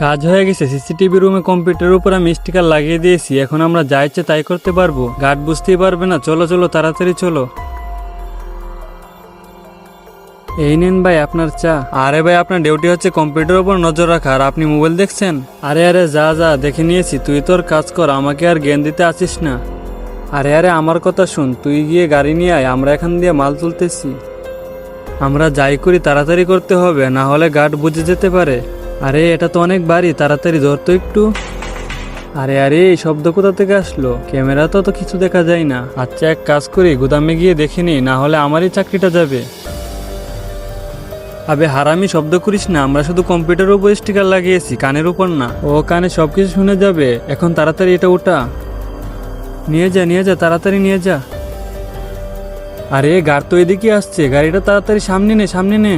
কাজ হয়ে গেছে। সিসিটিভি রুমে কম্পিউটারের উপর আমি স্টিকার লাগিয়ে দিয়েছি। এখন আমরা যা ইচ্ছে তাই করতে পারবো। গার্ড বুঝতেই পারবে না। চলো চলো তাড়াতাড়ি চলো। এই নেন ভাই আপনার চা। আরে ভাই আপনার ডিউটি হচ্ছে কম্পিউটারের উপর নজর রাখা, আর আপনি মোবাইল দেখছেন? আরে আরে যা যা দেখে নিয়েছি, তুই তোর কাজ কর, আমাকে আর জ্ঞান দিতে আসিস না। আরে আরে আমার কথা শুন, তুই গিয়ে গাড়ি নিয়ে আয়, আমরা এখান দিয়ে মাল তুলতেছি। আমরা যাই করি তাড়াতাড়ি করতে হবে, না হলে গার্ড বুঝে যেতে পারে। আরে এটা তো অনেক বাড়ি, তাড়াতাড়ি ধরতো একটু। আরে আরে এই শব্দ কোথা থেকে আসলো? ক্যামেরা তো কিছু দেখা যায় না। আচ্ছা এক কাজ করি, গুদামে গিয়ে দেখে নি, না হলে আমারই চাকরিটা যাবে। আবে হারামি শব্দ করিস না, আমরা শুধু কম্পিউটারের উপর স্টিকার লাগিয়েছি, কানের উপর না। ও কানে সবকিছু শুনে যাবে। এখন তাড়াতাড়ি এটা ওটা নিয়ে যা তাড়াতাড়ি নিয়ে যা। আরে গাড়ি তো এদিকে আসছে, গাড়িটা তাড়াতাড়ি সামনে নে সামনে নে।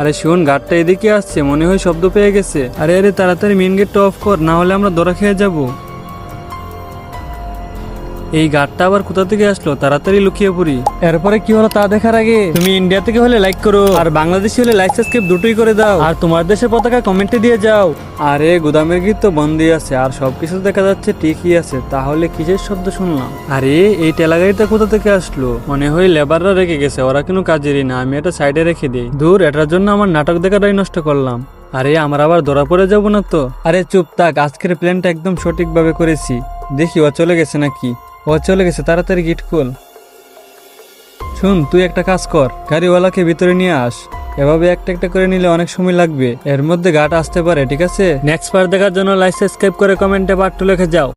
আরে শোন, গাড়িটা এদিকে আসছে, মনে হয় শব্দ পেয়ে গেছে। আরে আরে তাড়াতাড়ি মেন গেটটা অফ কর, না হলে আমরা ধরা খেয়ে যাবো। এই গাড়টা আবার কোথা থেকে আসলো? তাড়াতাড়ি লুকিয়ে পড়ি। এরপরে কি হলো তা দেখার আগে তুমি ইন্ডিয়া থেকে হলে লাইক করো, আর বাংলাদেশি হলে লাইক সাবস্ক্রাইব দুটোই করে দাও, আর তোমার দেশের পতাকা কমেন্টে দিয়ে যাও। আরে গুদামের গিট তো বন্ধই আছে, আর সবকিছু দেখা যাচ্ছে ঠিকই আছে, তাহলে কিসের শব্দ শুনলাম? আরে এই টেলা গাড়িটা কোথা থেকে আসলো? মনে হয় লেবাররা রেখে গেছে, ওরা কোনো কাজেরই না। আমি এটা সাইডে রেখে দিই। দূর, এটার জন্য আমার নাটক দেখাটাই নষ্ট করলাম। আরে আমরা আবার ধরা পড়ে যাবো না তো? আরে চুপ থাক, আজকের প্ল্যানটা একদম সঠিকভাবে করেছি। দেখি ও চলে গেছে নাকি। ও চলে গেছে, তাড়াতাড়ি গিট খোল। শুন, তুই একটা কাজ কর, গাড়িওয়ালাকে ভিতরে নিয়ে আস। এভাবে একটা একটা করে নিলে অনেক সময় লাগবে, এর মধ্যে গার্ড আসতে পারে। ঠিক আছে? নেক্সট পার্ট দেখার জন্য লাইক সাবস্ক্রাইব করে কমেন্টে পার্ট 2 লিখে যাও।